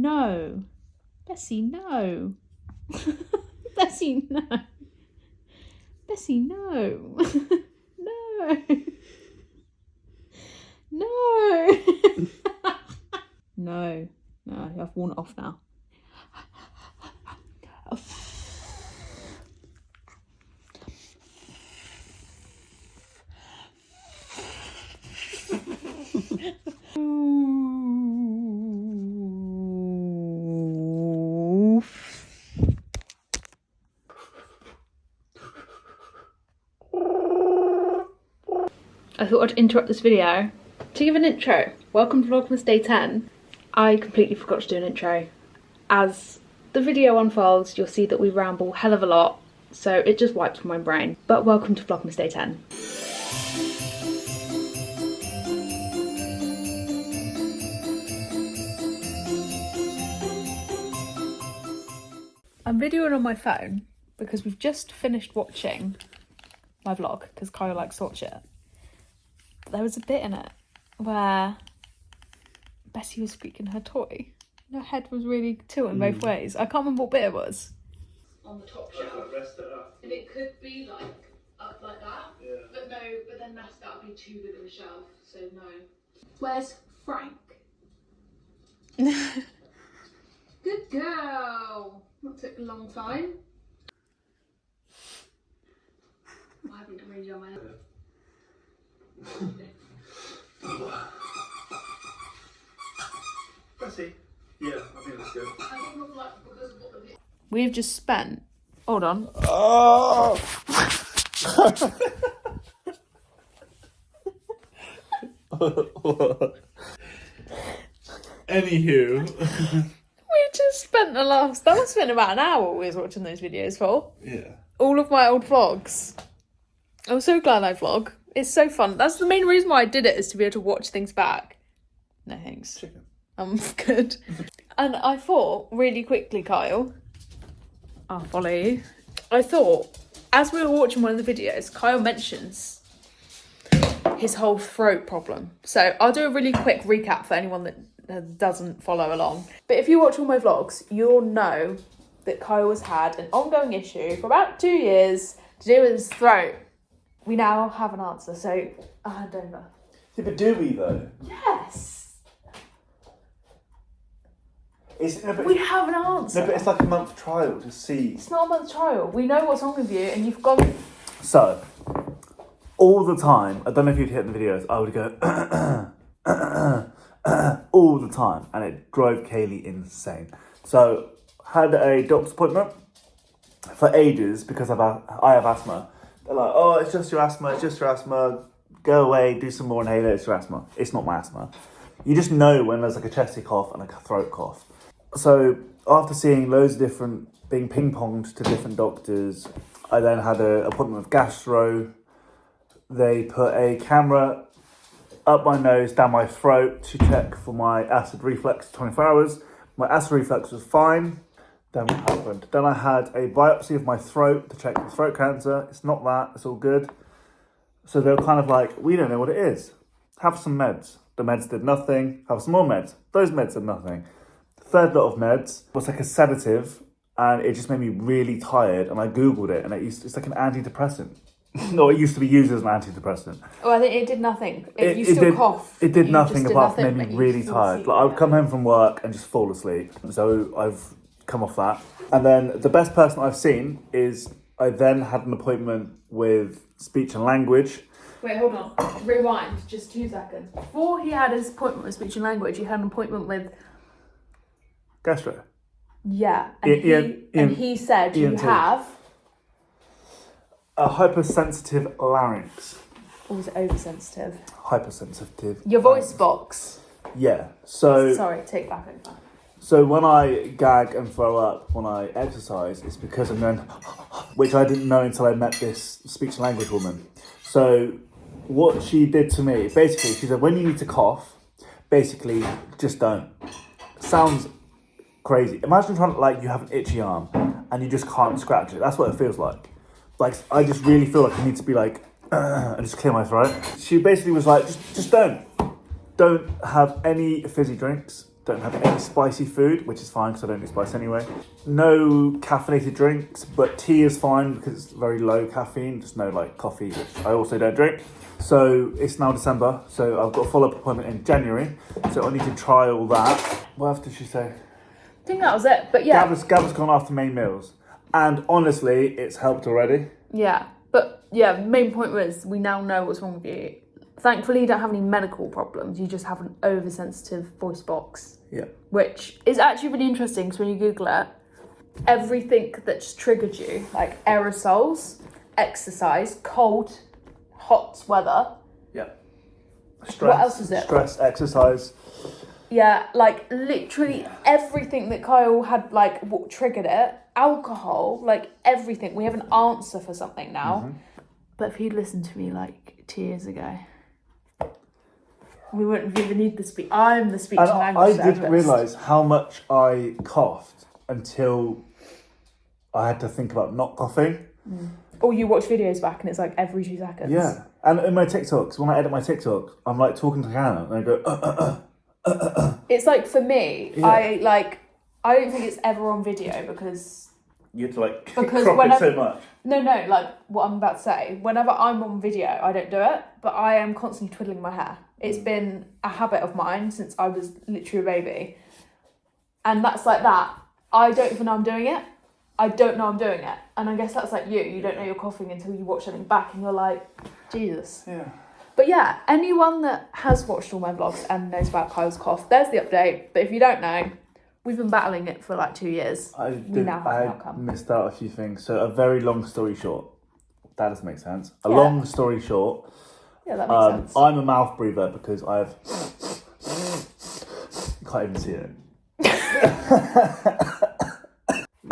No. Bessie, no. Bessie, no. Bessie, no. No. No. No. No, I've worn it off now. I thought I'd interrupt this video to give an intro. Welcome to Vlogmas Day 10. I completely forgot to do an intro. As the video unfolds, you'll see that we ramble hell of a lot, so it just wipes my brain. But welcome to Vlogmas Day 10. I'm videoing on my phone because we've just finished watching my vlog, because Kyle likes to watch it. There was a bit in it where Bessie was squeaking her toy. Her head was really tilting both ways. I can't remember what bit it was. On the top shelf. Rest it up. And it could be like up like that. Yeah. But no, but then that would be too big of a shelf, so no. Where's Frank? Good girl. That took a long time. I haven't really done my head. Bessie? Yeah, I think that's good. We've just spent. Hold on. Oh! Anywho. We just spent the last. That must have been about an hour we was watching those videos for. Yeah. All of my old vlogs. I'm so glad I vlog. It's so fun. That's the main reason why I did it, is to be able to watch things back. No thanks. Chicken. I'm good. And I thought, really quickly, Kyle, I'll follow you. I thought, as we were watching one of the videos, Kyle mentions his whole throat problem. So I'll do a really quick recap for anyone that doesn't follow along. But if you watch all my vlogs, you'll know that Kyle has had an ongoing issue for about 2 years to do with his throat. We now have an answer, so I'll hand over. Yeah, but do we though? Yes! We have an answer. No, but it's like a month trial to see. It's not a month trial. We know what's wrong with you, and you've gone. So, all the time, I don't know if you'd hit the videos, I would go all the time, and it drove Kaylee insane. So, had a doctor's appointment for ages because I have asthma. They're like, oh, it's just your asthma, go away, do some more inhaler, it's your asthma. It's not my asthma. You just know when there's like a chesty cough and a throat cough. So after seeing loads of different, being ping-ponged to different doctors, I then had an appointment with gastro. They put a camera up my nose, down my throat to check for my acid reflux 24 hours. My acid reflux was fine. Then what happened? Then I had a biopsy of my throat to check for throat cancer. It's not that, it's all good. So they were kind of like, we don't know what it is. Have some meds. The meds did nothing. Have some more meds. Those meds did nothing. The third lot of meds was like a sedative, and it just made me really tired. And I Googled it, and it's like an antidepressant. No, it used to be used as an antidepressant. Oh, I think it did nothing. You still did, cough. It did nothing apart from making me really tired. Like I would come home from work and just fall asleep. So I've come off that. And then the best person I've seen is I then had an appointment with speech and language. Wait, hold on. Rewind, just 2 seconds. Before he had his appointment with speech and language, he had an appointment with gastro. Yeah, and he said you have a hypersensitive larynx. Or was it oversensitive? Hypersensitive. Your voice box. Yeah. So sorry, take back over. So when I gag and throw up when I exercise, it's because I'm going, which I didn't know until I met this speech and language woman. So what she did to me, basically, she said, when you need to cough, basically, just don't. Sounds crazy. Imagine trying to, like, you have an itchy arm and you just can't scratch it. That's what it feels like. Like, I just really feel like I need to be like, and just clear my throat. She basically was like, just don't have any fizzy drinks. Don't have any spicy food, which is fine because I don't do spice anyway. No caffeinated drinks, but tea is fine because it's very low caffeine. Just no like coffee, which I also don't drink. So it's now December, so I've got a follow-up appointment in January. So I need to trial that. What else did she say? I think that was it, but yeah. Gabba's gone after main meals. And honestly, it's helped already. Yeah, but yeah, main point was we now know what's wrong with you. Thankfully, you don't have any medical problems. You just have an oversensitive voice box. Yeah. Which is actually really interesting because when you Google it, everything that's triggered you, like aerosols, exercise, cold, hot weather. Yeah. Stress. What else is it? Stress, exercise. Yeah, like literally everything that Kyle had, like, what triggered it, alcohol, like everything. We have an answer for something now. Mm-hmm. But if he'd listened to me like 2 years ago, we wouldn't even need the speech. I'm the speech and language therapist. I didn't realise how much I coughed until I had to think about not coughing. Mm. Or you watch videos back and it's like every 2 seconds. Yeah. And in my TikToks, when I edit my TikTok, I'm like talking to Hannah and I go, It's like for me, yeah. I don't think it's ever on video because you have to like crop it so much. No, like what I'm about to say. Whenever I'm on video, I don't do it, but I am constantly twiddling my hair. It's been a habit of mine since I was literally a baby. And that's like that. I don't even know I'm doing it. I don't know I'm doing it. And I guess that's like you. You don't know you're coughing until you watch something back and you're like, Jesus. Yeah. But yeah, anyone that has watched all my vlogs and knows about Kyle's cough, there's the update. But if you don't know, we've been battling it for like 2 years. I missed out a few things. So a very long story short. That doesn't make sense. Long story short. Yeah, that makes sense. I'm a mouth breather because I've... You can't even see it.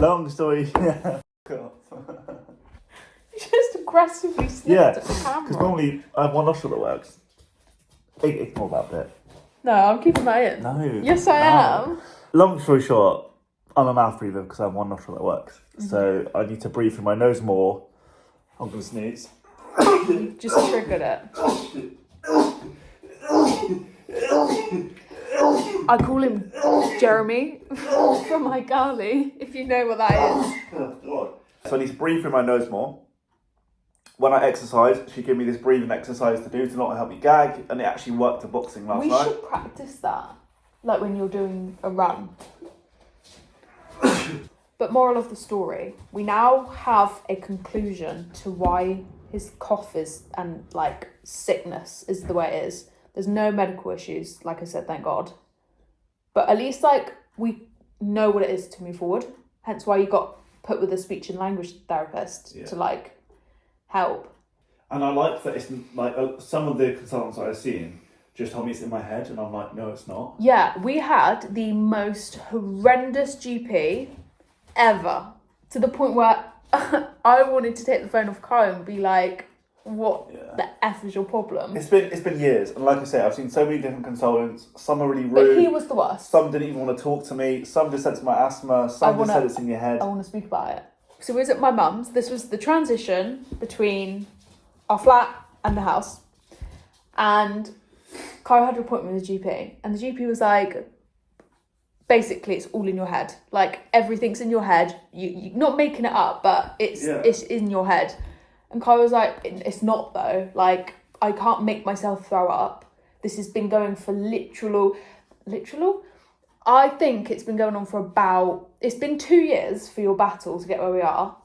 Long story... Yeah. You just aggressively sniffed at the camera. Because normally I have one nostril that works. Ignore that bit. No, I'm keeping that in. No. Yes, I am. Long story short, I'm a mouth breather because I have one nostril that works. Mm-hmm. So I need to breathe through my nose more. I'm going to sneeze. Just triggered it. I call him Jeremy from iCarly, if you know what that is. So I need to breathe through my nose more. When I exercise, she gave me this breathing exercise to do to not help me gag, and it actually worked at boxing last night. We should practice that, like when you're doing a run. But moral of the story, we now have a conclusion to why his cough is and like sickness is the way it is. There's no medical issues, like I said, thank God. But at least like we know what it is to move forward. Hence why you got put with a speech and language therapist to like help. And I like that it's like some of the consultants that I've seen just told me it's in my head, and I'm like, no, it's not. Yeah, we had the most horrendous GP ever, to the point where I wanted to take the phone off Kyle and be like, what the F is your problem? It's been years, and like I say, I've seen so many different consultants. Some are really rude. But he was the worst. Some didn't even want to talk to me. Some just said it's my asthma. Some just said it's in your head. I want to speak about it. So we was at my mum's. This was the transition between our flat and the house. And Kyle had an appointment with a GP. And the GP was like, basically, it's all in your head. Like, everything's in your head. You're not making it up, but it's in your head. And Kyle was like, it's not though. Like, I can't make myself throw up. This has been going for literal? I think it's been going on for it's been 2 years for your battle to get where we are.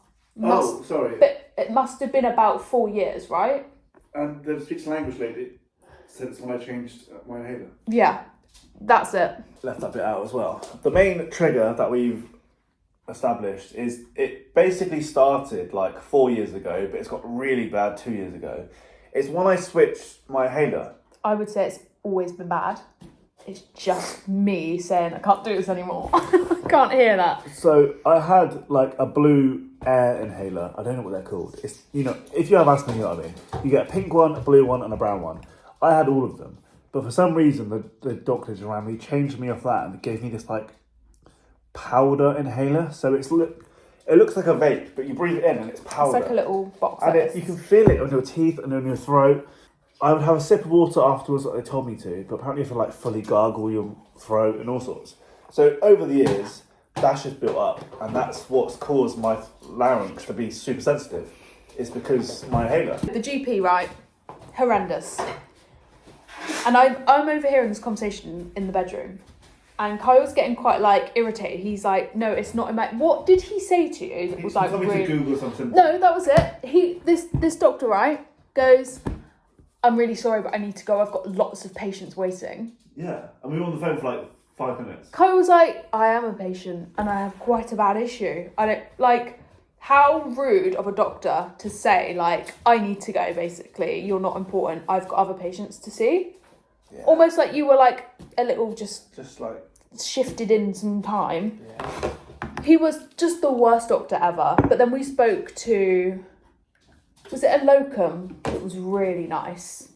Sorry. But it must have been about 4 years, right? And the speech and language lady since when I changed my inhaler. Yeah, that's it. Left that bit out as well. The main trigger that we've established is it basically started like 4 years ago, but it's got really bad 2 years ago. It's when I switched my inhaler. I would say it's always been bad. It's just me saying I can't do this anymore. I can't hear that. So I had like a blue air inhaler. I don't know what they're called. It's, you know, if you have asthma, you know what I mean. You get a pink one, a blue one, and a brown one. I had all of them. But for some reason, the doctors around me changed me off that and gave me this like powder inhaler. So it looks like a vape, but you breathe it in and it's powder. It's like a little box. And you can feel it on your teeth and on your throat. I would have a sip of water afterwards, like they told me to, but apparently you have to like fully gargle your throat and all sorts. So over the years, that's just built up, and that's what's caused my larynx to be super sensitive. It's because my inhaler. The GP, right? Horrendous. And I'm overhearing this conversation in the bedroom, and Kyle's getting quite like irritated. He's like, "No, it's not in my." What did he say to you? That was like told me really... to Google something. No, that was it. This doctor, right, goes, "I'm really sorry, but I need to go. I've got lots of patients waiting." Yeah, and we were on the phone for like 5 minutes. Kyle was like, "I am a patient and I have quite a bad issue. I don't like." How rude of a doctor to say, like, "I need to go, basically. You're not important. I've got other patients to see." Yeah. Almost like you were, like, a little just like... shifted in some time. Yeah. He was just the worst doctor ever. But then we spoke to... Was it a locum? It was really nice.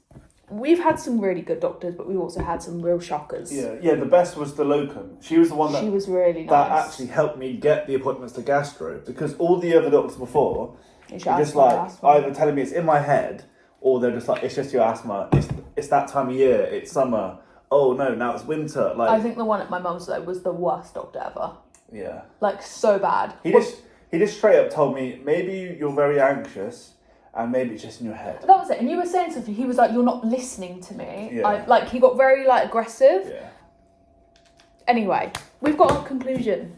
We've had some really good doctors, but we also had some real shockers. Yeah, the best was the locum. She was the one that... She was really nice. That actually helped me get the appointments to gastro, because all the other doctors before were just like, either telling me it's in my head, or they're just like, it's just your asthma, it's that time of year, it's summer, oh no, now it's winter. Like, I think the one at my mum's, though, was the worst doctor ever. Yeah. Like, so bad. He just straight up told me, maybe you're very anxious, and maybe it's just in your head. That was it. And you were saying something. He was like, "You're not listening to me." Yeah. He got very like aggressive. Yeah. Anyway, we've got a conclusion.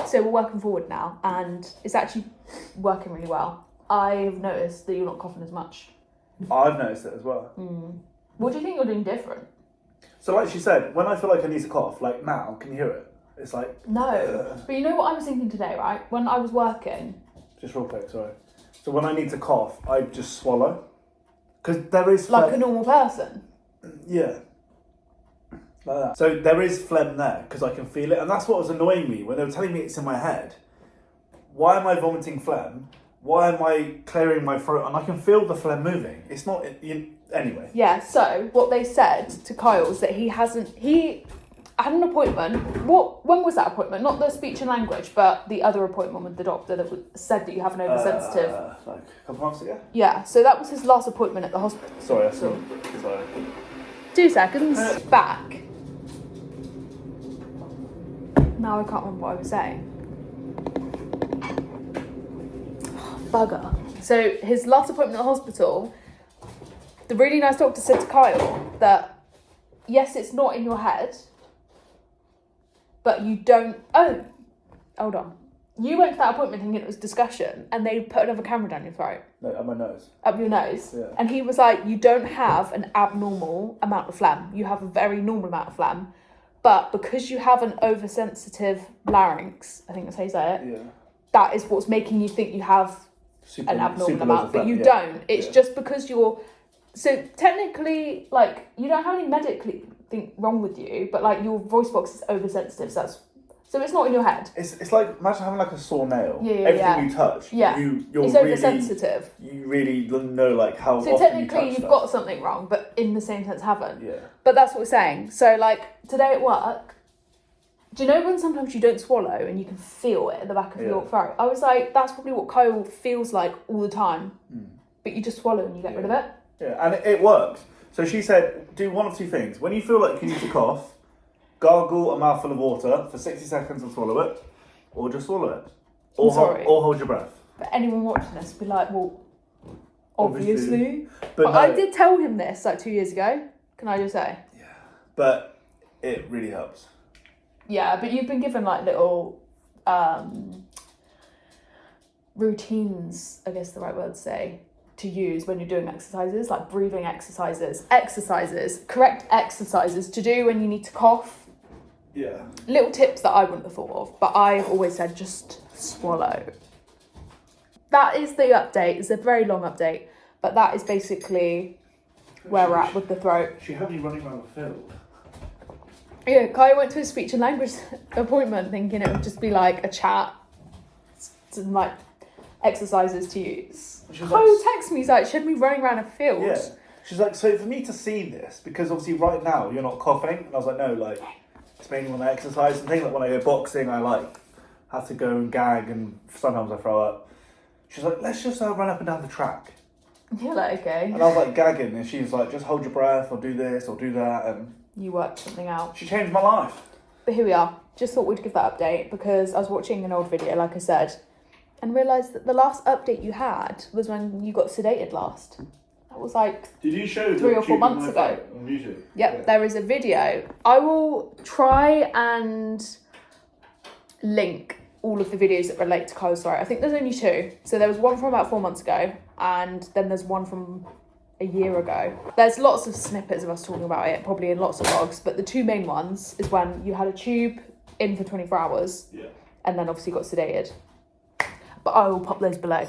So we're working forward now, and it's actually working really well. I've noticed that you're not coughing as much. I've noticed it as well. What do you think you're doing different? So like she said, when I feel like I need to cough, like now, can you hear it? It's like... No. But you know what I was thinking today, right? When I was working... Just real quick, sorry. So when I need to cough, I just swallow. Because there is... Like a normal person? Yeah. Like that. So there is phlegm there, because I can feel it. And that's what was annoying me, when they were telling me it's in my head. Why am I vomiting phlegm? Why am I clearing my throat? And I can feel the phlegm moving. It's not... Anyway. Yeah, so what they said to Kyle was that he had an appointment. When was that appointment? Not the speech and language, but the other appointment with the doctor that said that you have an oversensitive. Like a couple months ago? Yeah, so that was his last appointment at the hospital. Sorry. 2 seconds. Back. Now I can't remember what I was saying. Bugger. So his last appointment at the hospital, the really nice doctor said to Kyle that, yes, it's not in your head, but you don't... Oh, hold on. You went to that appointment thinking it was discussion, and they put another camera down your throat. No, up my nose. Up your nose. Yeah. And he was like, you don't have an abnormal amount of phlegm. You have a very normal amount of phlegm. But because you have an oversensitive larynx, I think that's how you say it, that is what's making you think you have an abnormal amount. But you don't. It's just because you're... So technically, like, you don't have any medically thing wrong with you, but like your voice box is oversensitive, so it's not in your head. It's like, imagine having like a sore nail. Everything you touch, you're it's really oversensitive. You really know like how so often technically you touch you've got something wrong, but in the same sense haven't. Yeah. But that's what we're saying. So like today at work, do you know when sometimes you don't swallow and you can feel it at the back of your throat? I was like, that's probably what Kyle feels like all the time. But you just swallow and you get rid of it. Yeah, and it works. So she said, do one of two things. When you feel like you need to cough, gargle a mouthful of water for 60 seconds and swallow it, or just swallow it. Or hold your breath. But anyone watching this would be like, well, obviously. But no, I did tell him this like 2 years ago, can I just say? Yeah, but it really helps. Yeah, but you've been given like little routines, I guess the right word to say, to use when you're doing exercises, like breathing exercises, correct exercises to do when you need to cough. Yeah. Little tips that I wouldn't have thought of, but I've always said just swallow. That is the update. It's a very long update, but that is basically where we're at with the throat. She had me running around the field. Yeah, Kai went to a speech and language appointment thinking it would just be like a chat, some like exercises to use. Kai texted me, he's like, she had me running around a field. Yeah. She's like, so for me to see this, because obviously right now you're not coughing, and I was like, no, like, it's mainly when I exercise and things, like when I go boxing, I like have to go and gag, and sometimes I throw up. She's like, let's just run up and down the track. You're like, okay. And I was like gagging, and she was like, just hold your breath, or do this, or do that, and You worked something out. she changed my life. But here we are. Just thought we'd give that update because I was watching an old video, like I said, and realised that the last update you had was when you got sedated last. That was like Did you show 3 or 4 months ago. On YouTube? Yep, Yeah. there is a video. I will try and link all of the videos that relate to Kyle's story. I think there's only 2. So there was one from about 4 months ago, and then there's one from a year ago. There's lots of snippets of us talking about it, probably in lots of vlogs, but the 2 main ones is when you had a tube in for 24 hours, Yeah. and then obviously got sedated. But I will pop those below.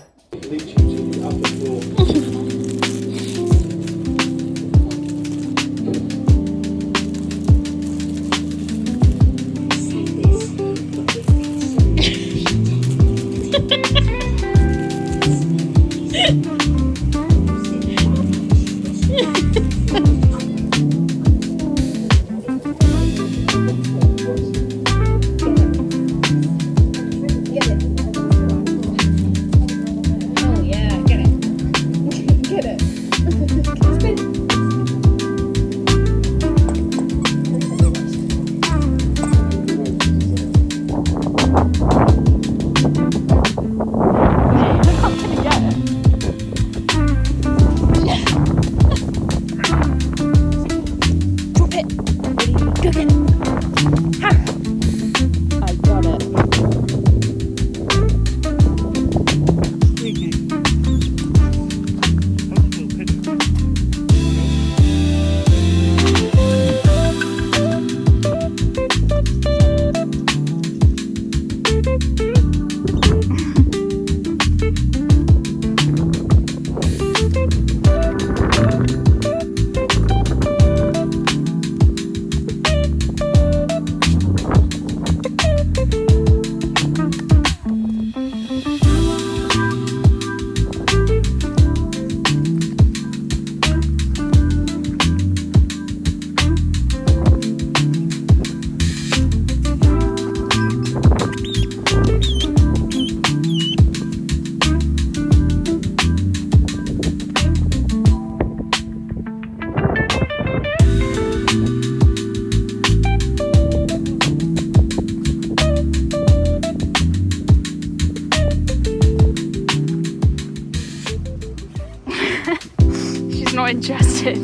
Not interested.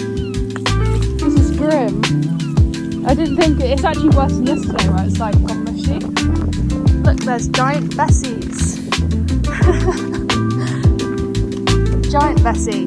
This is grim. I didn't think it's actually worse than yesterday where it's like gone mushy. Look, there's giant Bessies. Giant Bessie.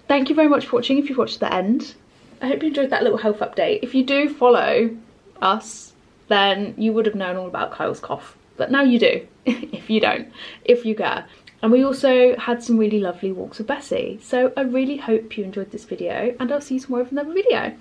Thank you very much for watching if you've watched to the end. I hope you enjoyed that little health update. If you do follow us, then you would have known all about Kyle's cough. But now you do, if you don't, if you care. And we also had some really lovely walks with Bessie. So I really hope you enjoyed this video, and I'll see you tomorrow with another video.